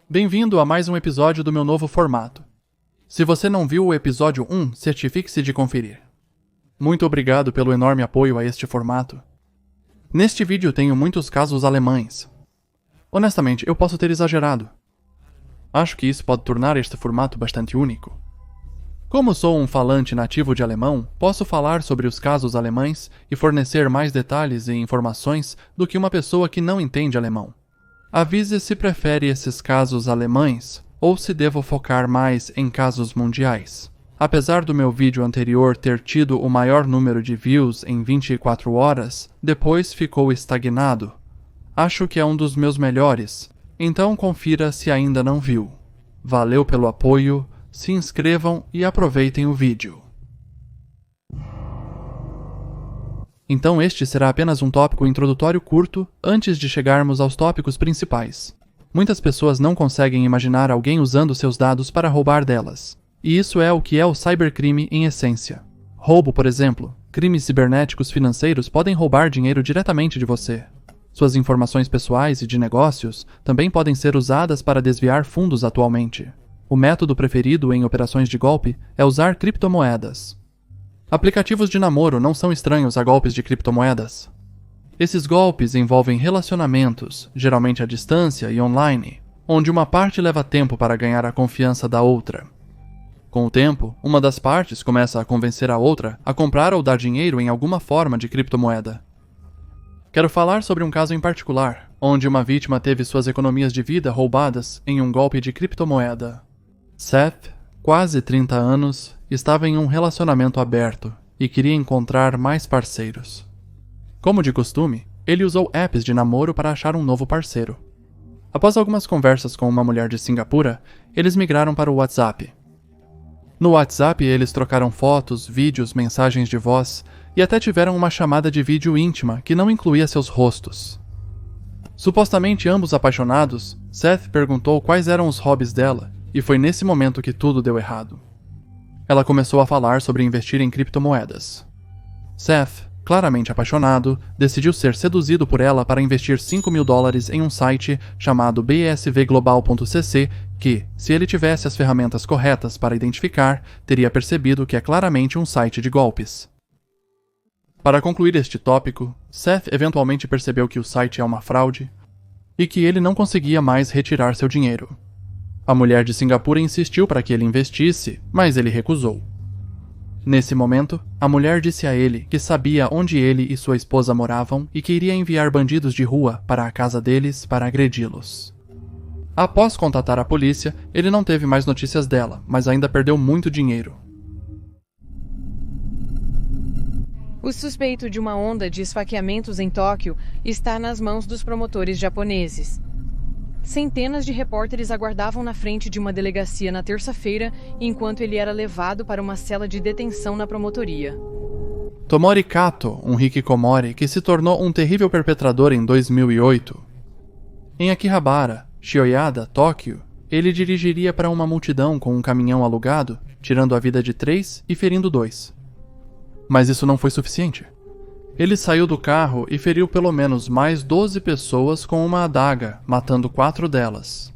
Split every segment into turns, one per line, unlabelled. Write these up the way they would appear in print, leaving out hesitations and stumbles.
Bem-vindo a mais um episódio do meu novo formato. Se você não viu o episódio 1, certifique-se de conferir. Muito obrigado pelo enorme apoio a este formato. Neste vídeo tenho muitos casos alemães. Honestamente, eu posso ter exagerado. Acho que isso pode tornar este formato bastante único. Como sou um falante nativo de alemão, posso falar sobre os casos alemães e fornecer mais detalhes e informações do que uma pessoa que não entende alemão. Avise se prefere esses casos alemães ou se devo focar mais em casos mundiais. Apesar do meu vídeo anterior ter tido o maior número de views em 24 horas, depois ficou estagnado. Acho que é um dos meus melhores, então confira se ainda não viu. Valeu pelo apoio, se inscrevam e aproveitem o vídeo. Então este será apenas um tópico introdutório curto antes de chegarmos aos tópicos principais. Muitas pessoas não conseguem imaginar alguém usando seus dados para roubar delas. E isso é o que é o cybercrime em essência. Roubo, por exemplo. Crimes cibernéticos financeiros podem roubar dinheiro diretamente de você. Suas informações pessoais e de negócios também podem ser usadas para desviar fundos atualmente. O método preferido em operações de golpe é usar criptomoedas. Aplicativos de namoro não são estranhos a golpes de criptomoedas. Esses golpes envolvem relacionamentos, geralmente à distância e online, onde uma parte leva tempo para ganhar a confiança da outra. Com o tempo, uma das partes começa a convencer a outra a comprar ou dar dinheiro em alguma forma de criptomoeda. Quero falar sobre um caso em particular, onde uma vítima teve suas economias de vida roubadas em um golpe de criptomoeda. Seth, quase 30 anos, estava em um relacionamento aberto e queria encontrar mais parceiros. Como de costume, ele usou apps de namoro para achar um novo parceiro. Após algumas conversas com uma mulher de Singapura, eles migraram para o WhatsApp. No WhatsApp, eles trocaram fotos, vídeos, mensagens de voz e até tiveram uma chamada de vídeo íntima que não incluía seus rostos. Supostamente ambos apaixonados, Seth perguntou quais eram os hobbies dela e foi nesse momento que tudo deu errado. Ela começou a falar sobre investir em criptomoedas. Seth, claramente apaixonado, decidiu ser seduzido por ela para investir $5.000 em um site chamado bsvglobal.cc que, se ele tivesse as ferramentas corretas para identificar, teria percebido que é claramente um site de golpes. Para concluir este tópico, Seth eventualmente percebeu que o site é uma fraude e que ele não conseguia mais retirar seu dinheiro. A mulher de Singapura insistiu para que ele investisse, mas ele recusou. Nesse momento, a mulher disse a ele que sabia onde ele e sua esposa moravam e que iria enviar bandidos de rua para a casa deles para agredi-los. Após contatar a polícia, ele não teve mais notícias dela, mas ainda perdeu muito dinheiro.
O suspeito de uma onda de esfaqueamentos em Tóquio está nas mãos dos promotores japoneses. Centenas de repórteres aguardavam na frente de uma delegacia na terça-feira, enquanto ele era levado para uma cela de detenção na promotoria.
Tomori Kato, um hikikomori que se tornou um terrível perpetrador em 2008. Em Akihabara, Shiyoyada, Tóquio, ele dirigiria para uma multidão com um caminhão alugado, tirando a vida de 3 e ferindo 2. Mas isso não foi suficiente. Ele saiu do carro e feriu pelo menos mais 12 pessoas com uma adaga, matando 4 delas.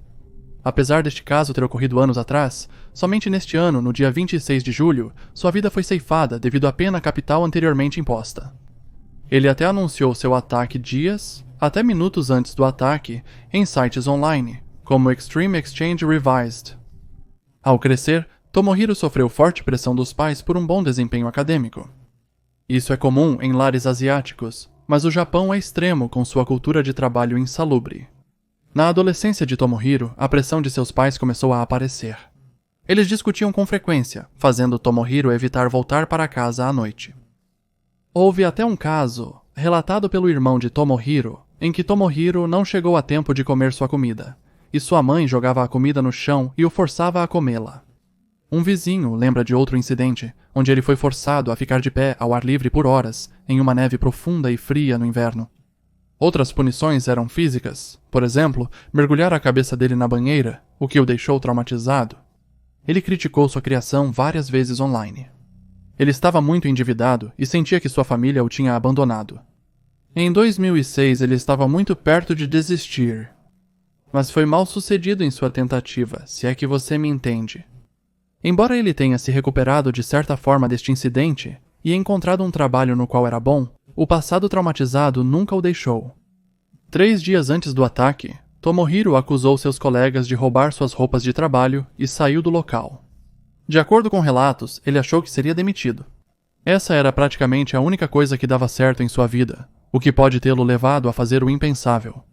Apesar deste caso ter ocorrido anos atrás, somente neste ano, no dia 26 de julho, sua vida foi ceifada devido à pena capital anteriormente imposta. Ele até anunciou seu ataque dias, até minutos antes do ataque, em sites online, como Extreme Exchange Revised. Ao crescer, Tomohiro sofreu forte pressão dos pais por um bom desempenho acadêmico. Isso é comum em lares asiáticos, mas o Japão é extremo com sua cultura de trabalho insalubre. Na adolescência de Tomohiro, a pressão de seus pais começou a aparecer. Eles discutiam com frequência, fazendo Tomohiro evitar voltar para casa à noite. Houve até um caso, relatado pelo irmão de Tomohiro, em que Tomohiro não chegou a tempo de comer sua comida, e sua mãe jogava a comida no chão e o forçava a comê-la. Um vizinho lembra de outro incidente, onde ele foi forçado a ficar de pé ao ar livre por horas, em uma neve profunda e fria no inverno. Outras punições eram físicas, por exemplo, mergulhar a cabeça dele na banheira, o que o deixou traumatizado. Ele criticou sua criação várias vezes online. Ele estava muito endividado e sentia que sua família o tinha abandonado. Em 2006, ele estava muito perto de desistir. mas foi mal sucedido em sua tentativa, se é que você me entende. Embora ele tenha se recuperado de certa forma deste incidente e encontrado um trabalho no qual era bom, o passado traumatizado nunca o deixou. 3 dias antes do ataque, Tomohiro acusou seus colegas de roubar suas roupas de trabalho e saiu do local. De acordo com relatos, ele achou que seria demitido. Essa era praticamente a única coisa que dava certo em sua vida, o que pode tê-lo levado a fazer o impensável.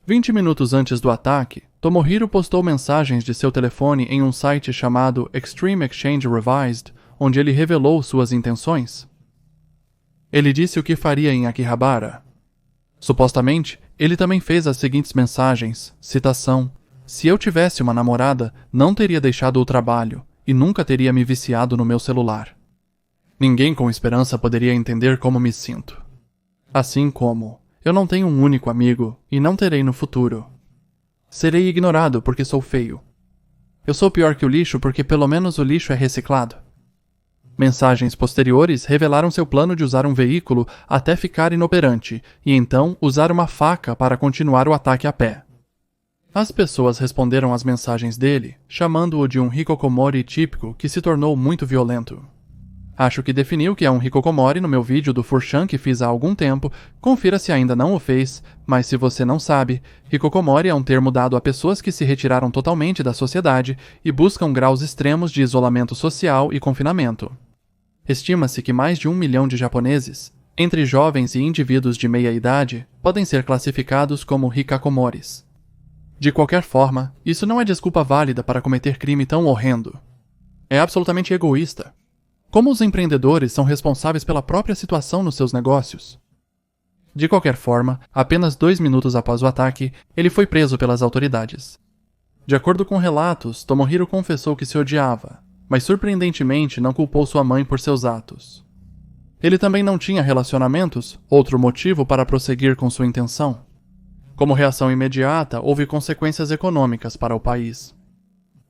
20 minutos antes do ataque, Tomohiro postou mensagens de seu telefone em um site chamado Extreme Exchange Revised, onde ele revelou suas intenções. Ele disse o que faria em Akihabara. Supostamente, ele também fez as seguintes mensagens, citação: "Se eu tivesse uma namorada, não teria deixado o trabalho e nunca teria me viciado no meu celular. Ninguém com esperança poderia entender como me sinto. Assim como eu não tenho um único amigo e não terei no futuro. Serei ignorado porque sou feio. Eu sou pior que o lixo porque pelo menos o lixo é reciclado." Mensagens posteriores revelaram seu plano de usar um veículo até ficar inoperante e então usar uma faca para continuar o ataque a pé. As pessoas responderam às mensagens dele, chamando-o de um hikikomori típico que se tornou muito violento. Acho que defini o que é um hikikomori no meu vídeo do Furchan que fiz há algum tempo, confira se ainda não o fez, mas se você não sabe, hikikomori é um termo dado a pessoas que se retiraram totalmente da sociedade e buscam graus extremos de isolamento social e confinamento. Estima-se que mais de 1 milhão de japoneses, entre jovens e indivíduos de meia idade, podem ser classificados como hikakomoris. De qualquer forma, isso não é desculpa válida para cometer crime tão horrendo. É absolutamente egoísta. Como os empreendedores são responsáveis pela própria situação nos seus negócios? De qualquer forma, apenas 2 minutos após o ataque, ele foi preso pelas autoridades. De acordo com relatos, Tomohiro confessou que se odiava, mas surpreendentemente não culpou sua mãe por seus atos. Ele também não tinha relacionamentos, outro motivo para prosseguir com sua intenção. Como reação imediata, houve consequências econômicas para o país.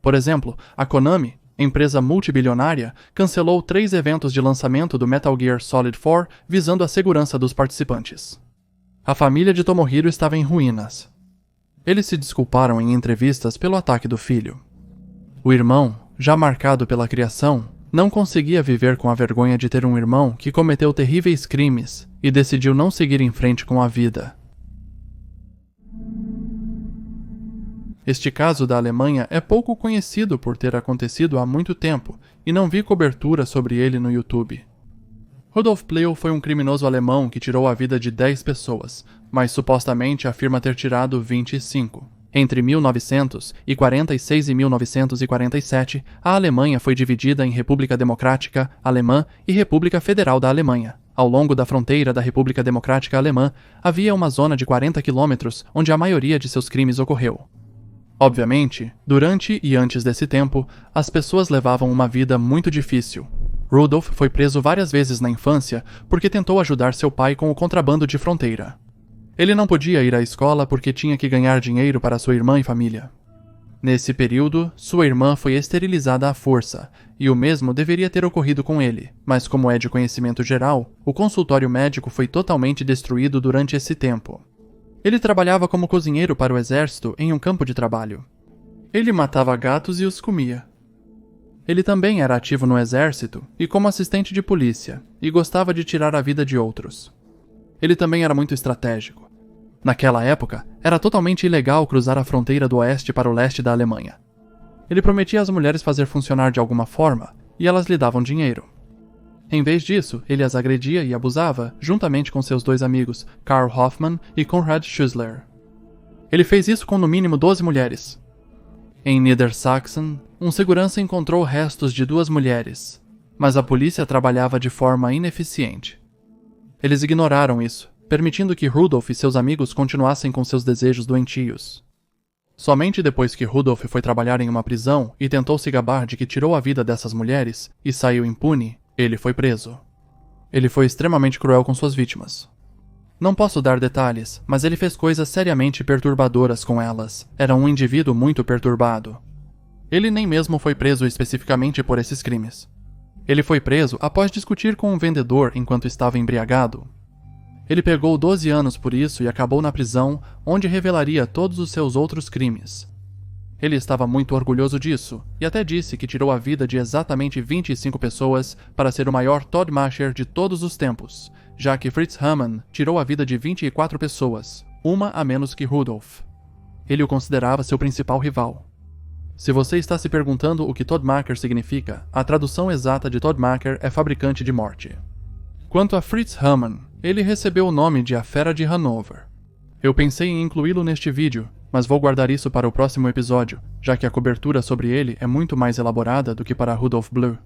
Por exemplo, a Konami, empresa multibilionária, cancelou 3 eventos de lançamento do Metal Gear Solid 4 visando a segurança dos participantes. A família de Tomohiro estava em ruínas. Eles se desculparam em entrevistas pelo ataque do filho. O irmão, já marcado pela criação, não conseguia viver com a vergonha de ter um irmão que cometeu terríveis crimes e decidiu não seguir em frente com a vida. Este caso da Alemanha é pouco conhecido por ter acontecido há muito tempo e não vi cobertura sobre ele no YouTube. Rudolf Pleel foi um criminoso alemão que tirou a vida de 10 pessoas, mas supostamente afirma ter tirado 25. Entre 1946 e 1947, a Alemanha foi dividida em República Democrática Alemã e República Federal da Alemanha. Ao longo da fronteira da República Democrática Alemã, havia uma zona de 40 quilômetros onde a maioria de seus crimes ocorreu. Obviamente, durante e antes desse tempo, as pessoas levavam uma vida muito difícil. Rudolf foi preso várias vezes na infância porque tentou ajudar seu pai com o contrabando de fronteira. Ele não podia ir à escola porque tinha que ganhar dinheiro para sua irmã e família. Nesse período, sua irmã foi esterilizada à força, e o mesmo deveria ter ocorrido com ele, mas como é de conhecimento geral, o consultório médico foi totalmente destruído durante esse tempo. Ele trabalhava como cozinheiro para o exército em um campo de trabalho. Ele matava gatos e os comia. Ele também era ativo no exército e como assistente de polícia, e gostava de tirar a vida de outros. Ele também era muito estratégico. Naquela época, era totalmente ilegal cruzar a fronteira do oeste para o leste da Alemanha. Ele prometia às mulheres fazer funcionar de alguma forma, e elas lhe davam dinheiro. Em vez disso, ele as agredia e abusava, juntamente com seus 2 amigos, Karl Hoffmann e Konrad Schüssler. Ele fez isso com no mínimo 12 mulheres. Em Niedersachsen, um segurança encontrou restos de 2 mulheres, mas a polícia trabalhava de forma ineficiente. Eles ignoraram isso, permitindo que Rudolf e seus amigos continuassem com seus desejos doentios. Somente depois que Rudolf foi trabalhar em uma prisão e tentou se gabar de que tirou a vida dessas mulheres e saiu impune, ele foi preso. Ele foi extremamente cruel com suas vítimas. Não posso dar detalhes, mas ele fez coisas seriamente perturbadoras com elas. Era um indivíduo muito perturbado. Ele nem mesmo foi preso especificamente por esses crimes. Ele foi preso após discutir com um vendedor enquanto estava embriagado. Ele pegou 12 anos por isso e acabou na prisão, onde revelaria todos os seus outros crimes. Ele estava muito orgulhoso disso, e até disse que tirou a vida de exatamente 25 pessoas para ser o maior Todmasher de todos os tempos, já que Fritz Hamann tirou a vida de 24 pessoas, uma a menos que Rudolf. Ele o considerava seu principal rival. Se você está se perguntando o que Todmacher significa, a tradução exata de Todmacher é fabricante de morte. Quanto a Fritz Hamann, ele recebeu o nome de A Fera de Hanover. Eu pensei em incluí-lo neste vídeo, mas vou guardar isso para o próximo episódio, já que a cobertura sobre ele é muito mais elaborada do que para Rudolf Blue.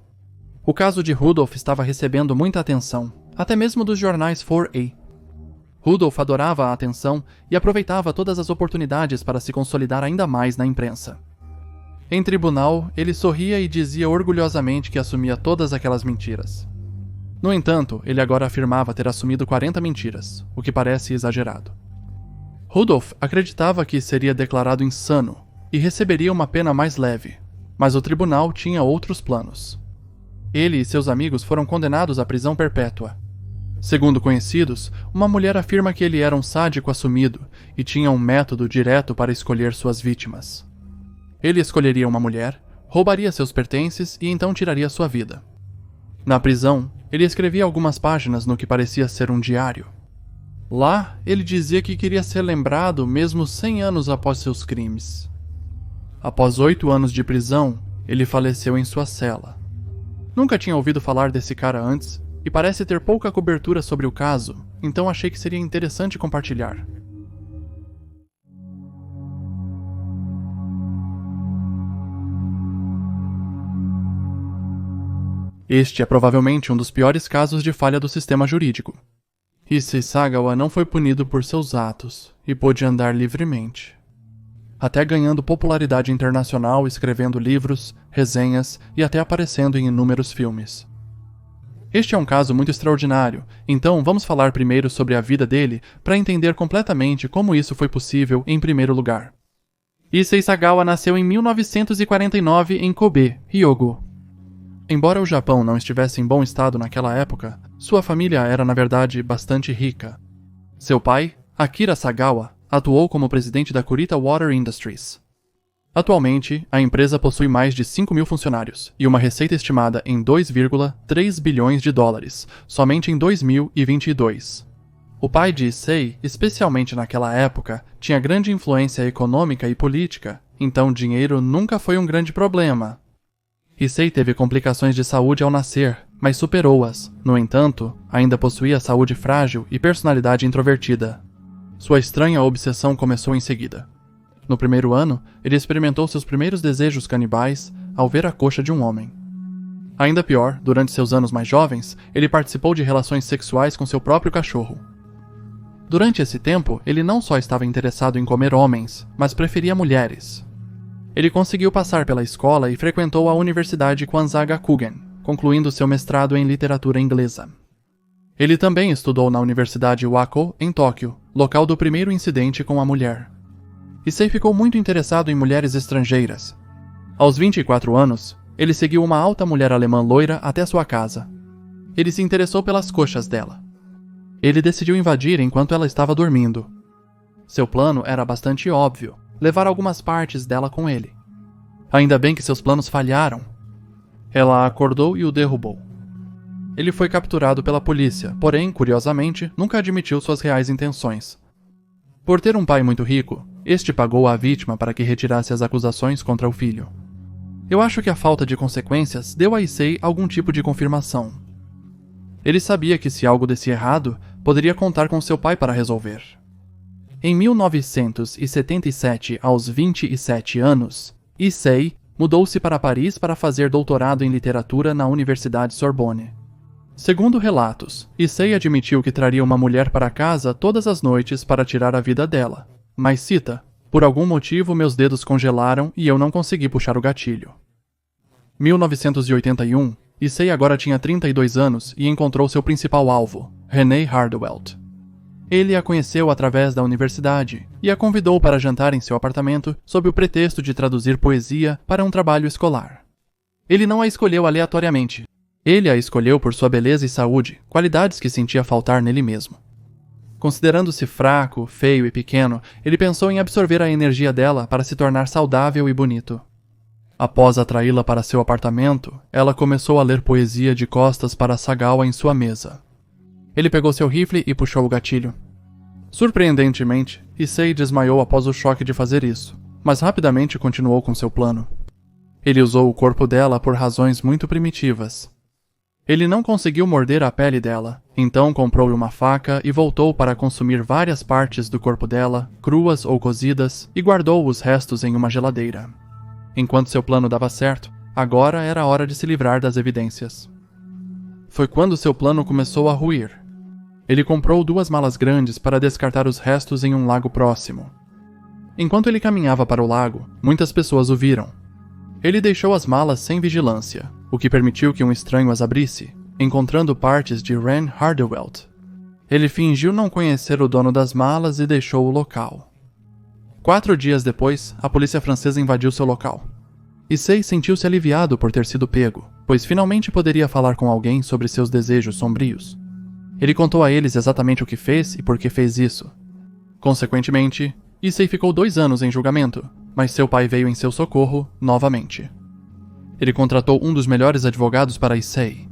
O caso de Rudolf estava recebendo muita atenção, até mesmo dos jornais 4A. Rudolf adorava a atenção e aproveitava todas as oportunidades para se consolidar ainda mais na imprensa. Em tribunal, ele sorria e dizia orgulhosamente que assumia todas aquelas mentiras. No entanto, ele agora afirmava ter assumido 40 mentiras, o que parece exagerado. Rudolf acreditava que seria declarado insano e receberia uma pena mais leve, mas o tribunal tinha outros planos. Ele e seus amigos foram condenados à prisão perpétua. Segundo conhecidos, uma mulher afirma que ele era um sádico assumido e tinha um método direto para escolher suas vítimas. Ele escolheria uma mulher, roubaria seus pertences e então tiraria sua vida. Na prisão, ele escrevia algumas páginas no que parecia ser um diário. Lá, ele dizia que queria ser lembrado mesmo 100 anos após seus crimes. Após 8 anos de prisão, ele faleceu em sua cela. Nunca tinha ouvido falar desse cara antes, e parece ter pouca cobertura sobre o caso, então achei que seria interessante compartilhar. Este é provavelmente um dos piores casos de falha do sistema jurídico. Issei Sagawa não foi punido por seus atos, e pôde andar livremente. Até ganhando popularidade internacional escrevendo livros, resenhas e até aparecendo em inúmeros filmes. Este é um caso muito extraordinário, então vamos falar primeiro sobre a vida dele para entender completamente como isso foi possível em primeiro lugar. Issei Sagawa nasceu em 1949 em Kobe, Hyogo. Embora o Japão não estivesse em bom estado naquela época, sua família era na verdade bastante rica. Seu pai, Akira Sagawa, atuou como presidente da Kurita Water Industries. Atualmente, a empresa possui mais de 5.000 funcionários e uma receita estimada em 2,3 bilhões de dólares, somente em 2022. O pai de Issei, especialmente naquela época, tinha grande influência econômica e política, então dinheiro nunca foi um grande problema. Issei teve complicações de saúde ao nascer, mas superou-as. No entanto, ainda possuía saúde frágil e personalidade introvertida. Sua estranha obsessão começou em seguida. No primeiro ano, ele experimentou seus primeiros desejos canibais ao ver a coxa de um homem. Ainda pior, durante seus anos mais jovens, ele participou de relações sexuais com seu próprio cachorro. Durante esse tempo, ele não só estava interessado em comer homens, mas preferia mulheres. Ele conseguiu passar pela escola e frequentou a Universidade Kwanzaa-Gakugen, concluindo seu mestrado em literatura inglesa. Ele também estudou na Universidade Wako, em Tóquio, local do primeiro incidente com a mulher. Issei ficou muito interessado em mulheres estrangeiras. Aos 24 anos, ele seguiu uma alta mulher alemã loira até sua casa. Ele se interessou pelas coxas dela. Ele decidiu invadir enquanto ela estava dormindo. Seu plano era bastante óbvio: levar algumas partes dela com ele. Ainda bem que seus planos falharam. Ela a acordou e o derrubou. Ele foi capturado pela polícia, porém, curiosamente, nunca admitiu suas reais intenções. Por ter um pai muito rico, este pagou a vítima para que retirasse as acusações contra o filho. Eu acho que a falta de consequências deu a Issei algum tipo de confirmação. Ele sabia que se algo desse errado, poderia contar com seu pai para resolver. Em 1977, aos 27 anos, Issei mudou-se para Paris para fazer doutorado em literatura na Universidade Sorbonne. Segundo relatos, Issei admitiu que traria uma mulher para casa todas as noites para tirar a vida dela. Mas cita: "Por algum motivo meus dedos congelaram e eu não consegui puxar o gatilho." 1981, Issei agora tinha 32 anos e encontrou seu principal alvo, Renée Hardwelt. Ele a conheceu através da universidade e a convidou para jantar em seu apartamento sob o pretexto de traduzir poesia para um trabalho escolar. Ele não a escolheu aleatoriamente. Ele a escolheu por sua beleza e saúde, qualidades que sentia faltar nele mesmo. Considerando-se fraco, feio e pequeno, ele pensou em absorver a energia dela para se tornar saudável e bonito. Após atraí-la para seu apartamento, ela começou a ler poesia de costas para Sagawa em sua mesa. Ele pegou seu rifle e puxou o gatilho. Surpreendentemente, Issei desmaiou após o choque de fazer isso, mas rapidamente continuou com seu plano. Ele usou o corpo dela por razões muito primitivas. Ele não conseguiu morder a pele dela, então comprou uma faca e voltou para consumir várias partes do corpo dela, cruas ou cozidas, e guardou os restos em uma geladeira. Enquanto seu plano dava certo, agora era hora de se livrar das evidências. Foi quando seu plano começou a ruir. Ele comprou 2 malas grandes para descartar os restos em um lago próximo. Enquanto ele caminhava para o lago, muitas pessoas o viram. Ele deixou as malas sem vigilância, o que permitiu que um estranho as abrisse, encontrando partes de Ren Hardewelt. Ele fingiu não conhecer o dono das malas e deixou o local. 4 dias depois, a polícia francesa invadiu seu local. Issei sentiu-se aliviado por ter sido pego, pois finalmente poderia falar com alguém sobre seus desejos sombrios. Ele contou a eles exatamente o que fez e por que fez isso. Consequentemente, Issei ficou 2 anos em julgamento, mas seu pai veio em seu socorro novamente. Ele contratou um dos melhores advogados para Issei.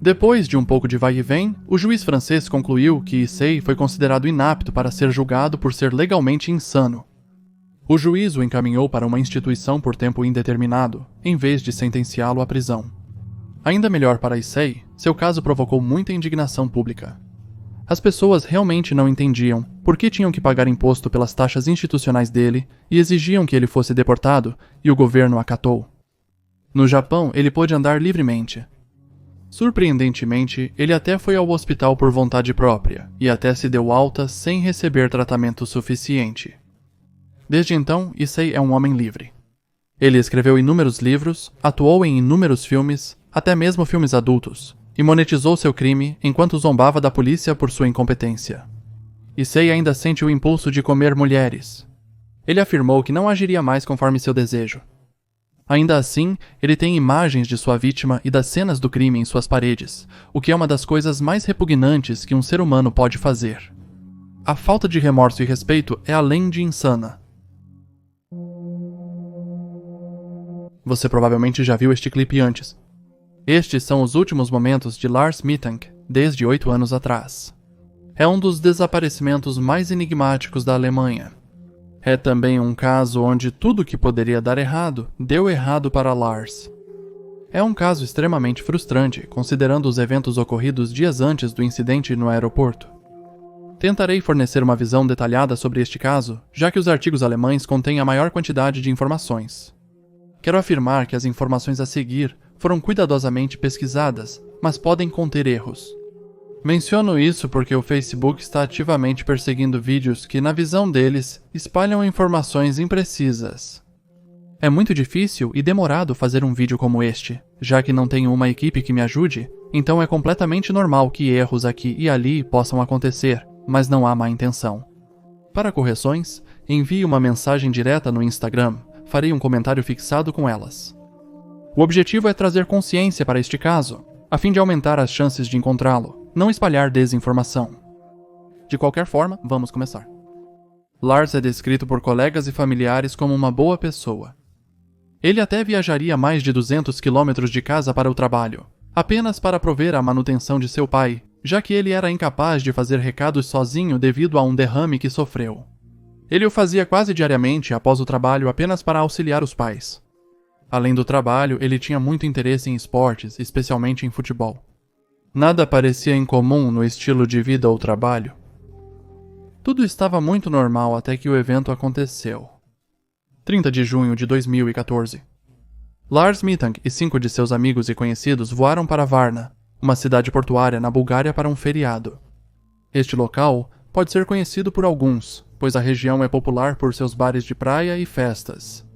Depois de um pouco de vai e vem, o juiz francês concluiu que Issei foi considerado inapto para ser julgado por ser legalmente insano. O juiz o encaminhou para uma instituição por tempo indeterminado, em vez de sentenciá-lo à prisão. Ainda melhor para Issei, seu caso provocou muita indignação pública. As pessoas realmente não entendiam por que tinham que pagar imposto pelas taxas institucionais dele e exigiam que ele fosse deportado, e o governo acatou. No Japão, ele pôde andar livremente. Surpreendentemente, ele até foi ao hospital por vontade própria, e até se deu alta sem receber tratamento suficiente. Desde então, Issei é um homem livre. Ele escreveu inúmeros livros, atuou em inúmeros filmes, até mesmo filmes adultos, e monetizou seu crime enquanto zombava da polícia por sua incompetência. Issei ainda sente o impulso de comer mulheres. Ele afirmou que não agiria mais conforme seu desejo. Ainda assim, ele tem imagens de sua vítima e das cenas do crime em suas paredes, o que é uma das coisas mais repugnantes que um ser humano pode fazer. A falta de remorso e respeito é além de insana. Você provavelmente já viu este clipe antes. Estes são os últimos momentos de Lars Mittank, desde 8 anos atrás. É um dos desaparecimentos mais enigmáticos da Alemanha. É também um caso onde tudo que poderia dar errado, deu errado para Lars. É um caso extremamente frustrante, considerando os eventos ocorridos dias antes do incidente no aeroporto. Tentarei fornecer uma visão detalhada sobre este caso, já que os artigos alemães contêm a maior quantidade de informações. Quero afirmar que as informações a seguir foram cuidadosamente pesquisadas, mas podem conter erros. Menciono isso porque o Facebook está ativamente perseguindo vídeos que, na visão deles, espalham informações imprecisas. É muito difícil e demorado fazer um vídeo como este, já que não tenho uma equipe que me ajude, então é completamente normal que erros aqui e ali possam acontecer, mas não há má intenção. Para correções, envie uma mensagem direta no Instagram, farei um comentário fixado com elas. O objetivo é trazer consciência para este caso, a fim de aumentar as chances de encontrá-lo, não espalhar desinformação. De qualquer forma, vamos começar. Lars é descrito por colegas e familiares como uma boa pessoa. Ele até viajaria mais de 200 quilômetros de casa para o trabalho, apenas para prover a manutenção de seu pai, já que ele era incapaz de fazer recados sozinho devido a um derrame que sofreu. Ele o fazia quase diariamente após o trabalho apenas para auxiliar os pais. Além do trabalho, ele tinha muito interesse em esportes, especialmente em futebol. Nada parecia incomum no estilo de vida ou trabalho. Tudo estava muito normal até que o evento aconteceu. 30 de junho de 2014. Lars Mittank e 5 de seus amigos e conhecidos voaram para Varna, uma cidade portuária na Bulgária, para um feriado. Este local pode ser conhecido por alguns, pois a região é popular por seus bares de praia e festas.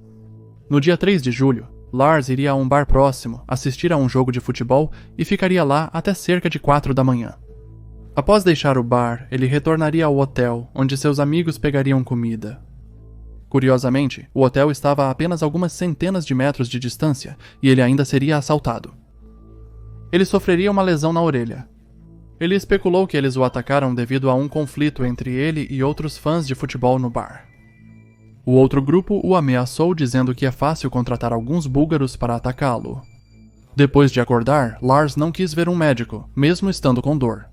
No dia 3 de julho, Lars iria a um bar próximo, assistir a um jogo de futebol e ficaria lá até cerca de 4 da manhã. Após deixar o bar, ele retornaria ao hotel, onde seus amigos pegariam comida. Curiosamente, o hotel estava a apenas algumas centenas de metros de distância e ele ainda seria assaltado. Ele sofreria uma lesão na orelha. Ele especulou que eles o atacaram devido a um conflito entre ele e outros fãs de futebol no bar. O outro grupo o ameaçou dizendo que é fácil contratar alguns búlgaros para atacá-lo. Depois de acordar, Lars não quis ver um médico, mesmo estando com dor.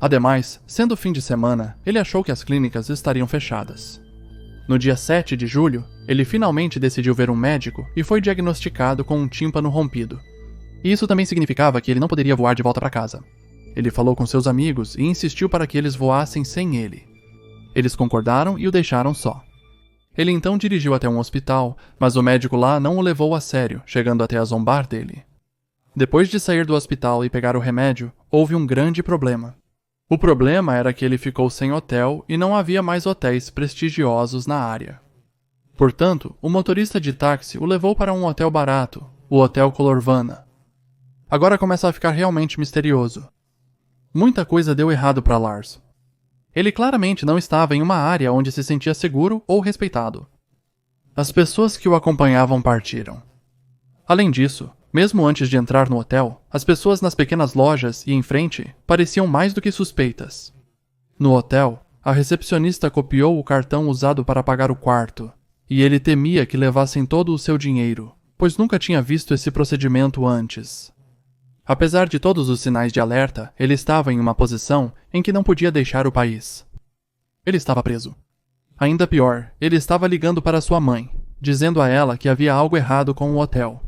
Ademais, sendo fim de semana, ele achou que as clínicas estariam fechadas. No dia 7 de julho, ele finalmente decidiu ver um médico e foi diagnosticado com um tímpano rompido. E isso também significava que ele não poderia voar de volta para casa. Ele falou com seus amigos e insistiu para que eles voassem sem ele. Eles concordaram e o deixaram só. Ele então dirigiu até um hospital, mas o médico lá não o levou a sério, chegando até a zombar dele. Depois de sair do hospital e pegar o remédio, houve um grande problema. O problema era que ele ficou sem hotel e não havia mais hotéis prestigiosos na área. Portanto, o motorista de táxi o levou para um hotel barato, o Hotel Colorvana. Agora começa a ficar realmente misterioso. Muita coisa deu errado para Lars. Ele claramente não estava em uma área onde se sentia seguro ou respeitado. As pessoas que o acompanhavam partiram. Além disso, mesmo antes de entrar no hotel, as pessoas nas pequenas lojas e em frente pareciam mais do que suspeitas. No hotel, a recepcionista copiou o cartão usado para pagar o quarto, e ele temia que levassem todo o seu dinheiro, pois nunca tinha visto esse procedimento antes. Apesar de todos os sinais de alerta, ele estava em uma posição em que não podia deixar o país. Ele estava preso. Ainda pior, ele estava ligando para sua mãe, dizendo a ela que havia algo errado com o hotel.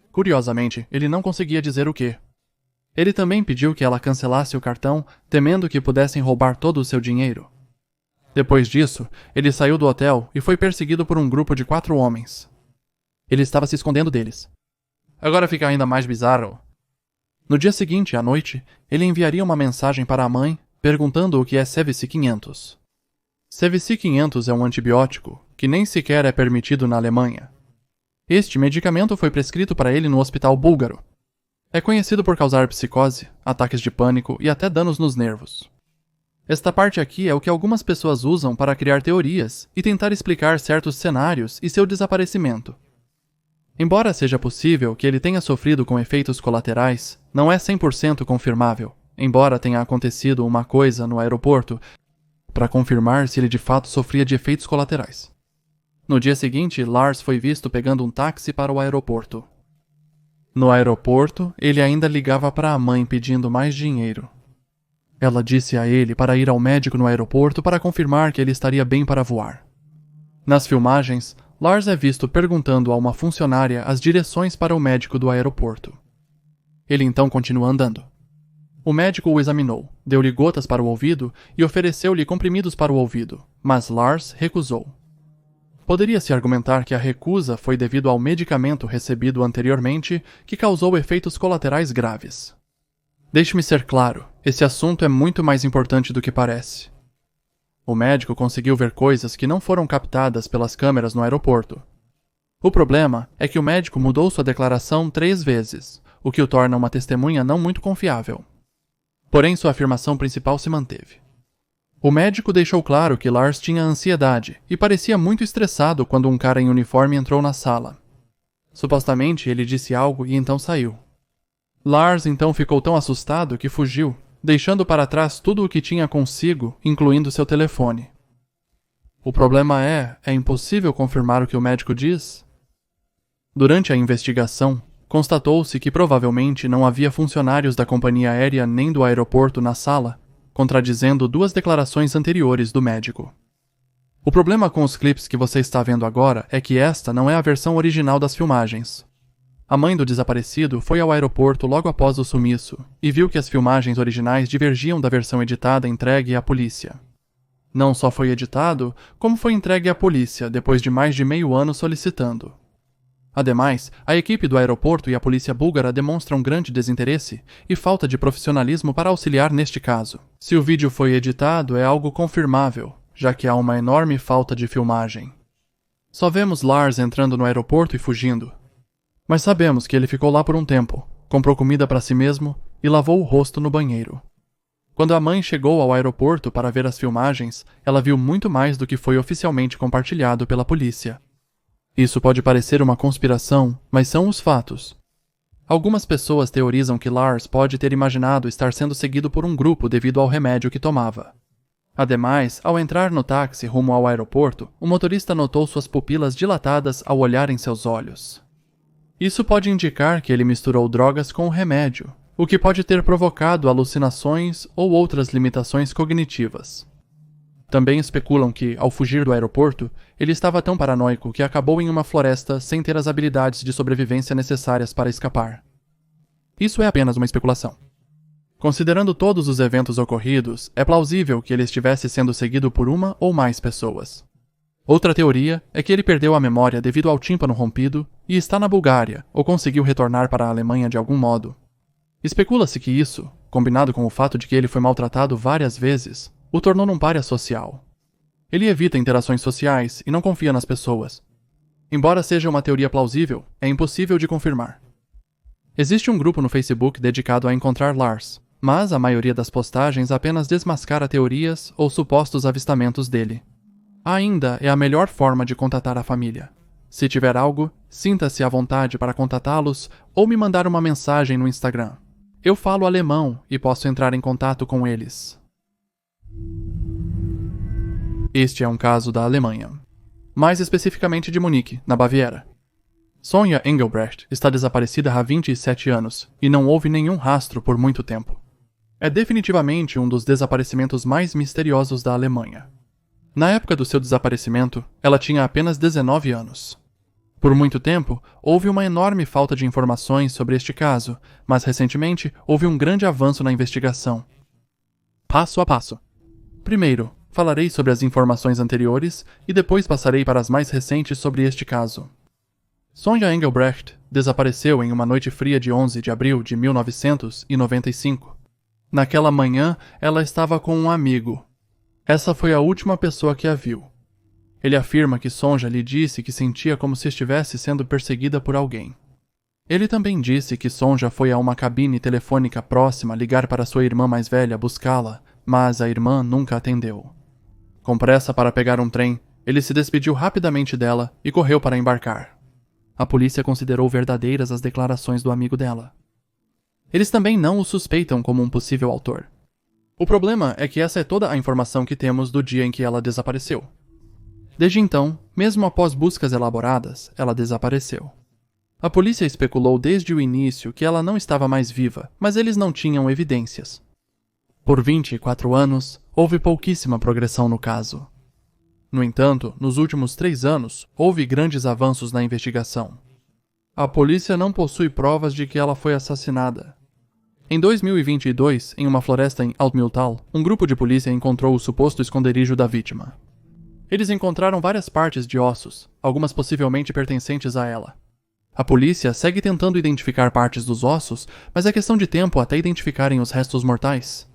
Curiosamente, ele não conseguia dizer o quê. Ele também pediu que ela cancelasse o cartão, temendo que pudessem roubar todo o seu dinheiro. Depois disso, ele saiu do hotel e foi perseguido por um grupo de 4 homens. Ele estava se escondendo deles. Agora fica ainda mais bizarro. No dia seguinte, à noite, ele enviaria uma mensagem para a mãe, perguntando o que é Cevc 500. Cevc 500 é um antibiótico, que nem sequer é permitido na Alemanha. Este medicamento foi prescrito para ele no hospital búlgaro. É conhecido por causar psicose, ataques de pânico e até danos nos nervos. Esta parte aqui é o que algumas pessoas usam para criar teorias e tentar explicar certos cenários e seu desaparecimento. Embora seja possível que ele tenha sofrido com efeitos colaterais, não é 100% confirmável, embora tenha acontecido uma coisa no aeroporto para confirmar se ele de fato sofria de efeitos colaterais. No dia seguinte, Lars foi visto pegando um táxi para o aeroporto. No aeroporto, ele ainda ligava para a mãe pedindo mais dinheiro. Ela disse a ele para ir ao médico no aeroporto para confirmar que ele estaria bem para voar. Nas filmagens, Lars é visto perguntando a uma funcionária as direções para o médico do aeroporto. Ele então continua andando. O médico o examinou, deu-lhe gotas para o ouvido e ofereceu-lhe comprimidos para o ouvido, mas Lars recusou. Poderia-se argumentar que a recusa foi devido ao medicamento recebido anteriormente que causou efeitos colaterais graves. Deixe-me ser claro, esse assunto é muito mais importante do que parece. O médico conseguiu ver coisas que não foram captadas pelas câmeras no aeroporto. O problema é que o médico mudou sua declaração 3 vezes, o que o torna uma testemunha não muito confiável. Porém, sua afirmação principal se manteve. O médico deixou claro que Lars tinha ansiedade e parecia muito estressado quando um cara em uniforme entrou na sala. Supostamente, ele disse algo e então saiu. Lars então ficou tão assustado que fugiu, deixando para trás tudo o que tinha consigo, incluindo seu telefone. O problema é impossível confirmar o que o médico diz? Durante a investigação, constatou-se que provavelmente não havia funcionários da companhia aérea nem do aeroporto na sala, contradizendo 2 declarações anteriores do médico. O problema com os clipes que você está vendo agora é que esta não é a versão original das filmagens. A mãe do desaparecido foi ao aeroporto logo após o sumiço e viu que as filmagens originais divergiam da versão editada entregue à polícia. Não só foi editado, como foi entregue à polícia depois de mais de meio ano solicitando. Ademais, a equipe do aeroporto e a polícia búlgara demonstram grande desinteresse e falta de profissionalismo para auxiliar neste caso. Se o vídeo foi editado, é algo confirmável, já que há uma enorme falta de filmagem. Só vemos Lars entrando no aeroporto e fugindo. Mas sabemos que ele ficou lá por um tempo, comprou comida para si mesmo e lavou o rosto no banheiro. Quando a mãe chegou ao aeroporto para ver as filmagens, ela viu muito mais do que foi oficialmente compartilhado pela polícia. Isso pode parecer uma conspiração, mas são os fatos. Algumas pessoas teorizam que Lars pode ter imaginado estar sendo seguido por um grupo devido ao remédio que tomava. Ademais, ao entrar no táxi rumo ao aeroporto, o motorista notou suas pupilas dilatadas ao olhar em seus olhos. Isso pode indicar que ele misturou drogas com o remédio, o que pode ter provocado alucinações ou outras limitações cognitivas. Também especulam que, ao fugir do aeroporto, ele estava tão paranoico que acabou em uma floresta sem ter as habilidades de sobrevivência necessárias para escapar. Isso é apenas uma especulação. Considerando todos os eventos ocorridos, é plausível que ele estivesse sendo seguido por uma ou mais pessoas. Outra teoria é que ele perdeu a memória devido ao tímpano rompido e está na Bulgária ou conseguiu retornar para a Alemanha de algum modo. Especula-se que isso, combinado com o fato de que ele foi maltratado várias vezes, o tornou num pária social. Ele evita interações sociais e não confia nas pessoas. Embora seja uma teoria plausível, é impossível de confirmar. Existe um grupo no Facebook dedicado a encontrar Lars, mas a maioria das postagens apenas desmascara teorias ou supostos avistamentos dele. Ainda é a melhor forma de contatar a família. Se tiver algo, sinta-se à vontade para contatá-los ou me mandar uma mensagem no Instagram. Eu falo alemão e posso entrar em contato com eles. Este é um caso da Alemanha. Mais especificamente de Munique, na Baviera. Sonja Engelbrecht está desaparecida há 27 anos e não houve nenhum rastro por muito tempo. É definitivamente um dos desaparecimentos mais misteriosos da Alemanha. Na época do seu desaparecimento, ela tinha apenas 19 anos. Por muito tempo, houve uma enorme falta de informações sobre este caso, mas recentemente houve um grande avanço na investigação. Passo a passo. Primeiro, falarei sobre as informações anteriores e depois passarei para as mais recentes sobre este caso. Sonja Engelbrecht desapareceu em uma noite fria de 11 de abril de 1995. Naquela manhã, ela estava com um amigo. Essa foi a última pessoa que a viu. Ele afirma que Sonja lhe disse que sentia como se estivesse sendo perseguida por alguém. Ele também disse que Sonja foi a uma cabine telefônica próxima ligar para sua irmã mais velha buscá-la, mas a irmã nunca atendeu. Com pressa para pegar um trem, ele se despediu rapidamente dela e correu para embarcar. A polícia considerou verdadeiras as declarações do amigo dela. Eles também não o suspeitam como um possível autor. O problema é que essa é toda a informação que temos do dia em que ela desapareceu. Desde então, mesmo após buscas elaboradas, ela desapareceu. A polícia especulou desde o início que ela não estava mais viva, mas eles não tinham evidências. Por 24 anos, houve pouquíssima progressão no caso. No entanto, nos últimos 3 anos, houve grandes avanços na investigação. A polícia não possui provas de que ela foi assassinada. Em 2022, em uma floresta em Altmühltal, um grupo de polícia encontrou o suposto esconderijo da vítima. Eles encontraram várias partes de ossos, algumas possivelmente pertencentes a ela. A polícia segue tentando identificar partes dos ossos, mas é questão de tempo até identificarem os restos mortais.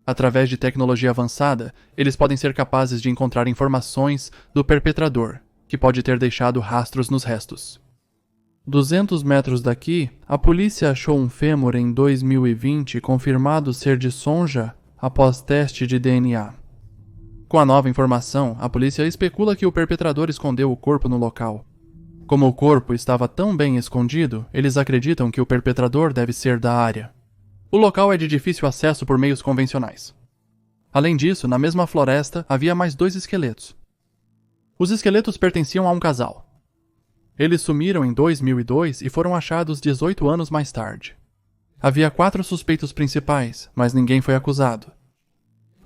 Através de tecnologia avançada, eles podem ser capazes de encontrar informações do perpetrador, que pode ter deixado rastros nos restos. 200 metros daqui, a polícia achou um fêmur em 2020 confirmado ser de Sonja após teste de DNA. Com a nova informação, a polícia especula que o perpetrador escondeu o corpo no local. Como o corpo estava tão bem escondido, eles acreditam que o perpetrador deve ser da área. O local é de difícil acesso por meios convencionais. Além disso, na mesma floresta havia mais 2 esqueletos. Os esqueletos pertenciam a um casal. Eles sumiram em 2002 e foram achados 18 anos mais tarde. Havia 4 suspeitos principais, mas ninguém foi acusado.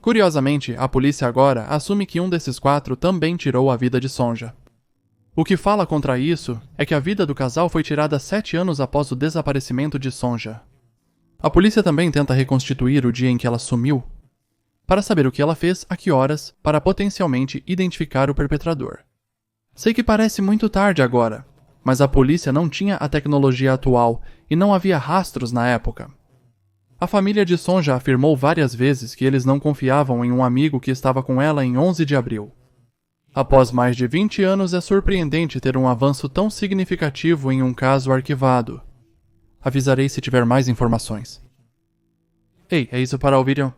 Curiosamente, a polícia agora assume que um desses 4 também tirou a vida de Sonja. O que fala contra isso é que a vida do casal foi tirada 7 anos após o desaparecimento de Sonja. A polícia também tenta reconstituir o dia em que ela sumiu, para saber o que ela fez, a que horas, para potencialmente identificar o perpetrador. Sei que parece muito tarde agora, mas a polícia não tinha a tecnologia atual e não havia rastros na época. A família de Sonja afirmou várias vezes que eles não confiavam em um amigo que estava com ela em 11 de abril. Após mais de 20 anos, é surpreendente ter um avanço tão significativo em um caso arquivado. Avisarei se tiver mais informações. Ei, é isso para o vídeo?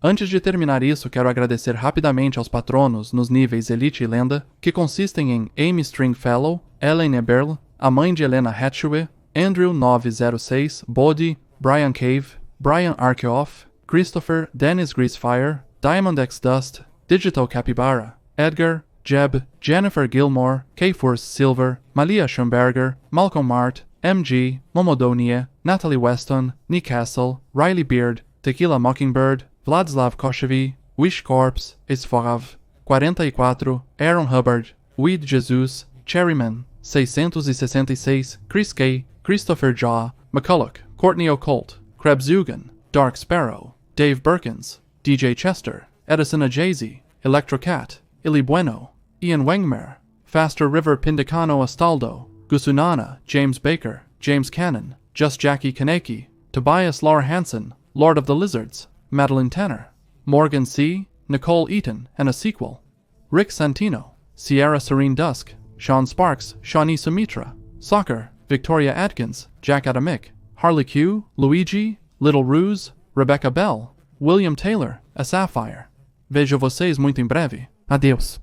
Antes de terminar isso, quero agradecer rapidamente aos patronos nos níveis Elite e Lenda, que consistem em Amy Stringfellow, Ellen Eberle, a mãe de Helena Hatchway, Andrew 906, Bodhi, Brian Cave, Brian Arkeoff, Christopher, Dennis Greasefire, Diamond X Dust, Digital Capybara, Edgar, Jeb, Jennifer Gilmore, K-Force Silver, Malia Schomberger, Malcolm Mart, MG, Momodonie, Natalie Weston, Nick Castle, Riley Beard, Tequila Mockingbird, Vladislav Koshevi, Wish Corps, Esforav, 44, Aaron Hubbard, Weed Jesus, Cherryman, 666, Chris K, Christopher Jaw, McCulloch, Courtney Occult, Krebs-Zugan, Dark Sparrow, Dave Berkins, DJ Chester, Edison Ajazi, Electrocat, Ili Bueno, Ian Wengmer, Faster River Pindicano Astaldo, Gusunana, James Baker, James Cannon, Just Jackie Kaneki, Tobias Laura Hansen, Lord of the Lizards, Madeline Tanner, Morgan C., Nicole Eaton, and a sequel, Rick Santino, Sierra Serene Dusk, Sean Sparks, Shawnee Sumitra, Soccer, Victoria Atkins, Jack Adamick, Harley Q, Luigi, Little Ruse, Rebecca Bell, William Taylor, a Sapphire. Vejo vocês muito em breve. Adeus.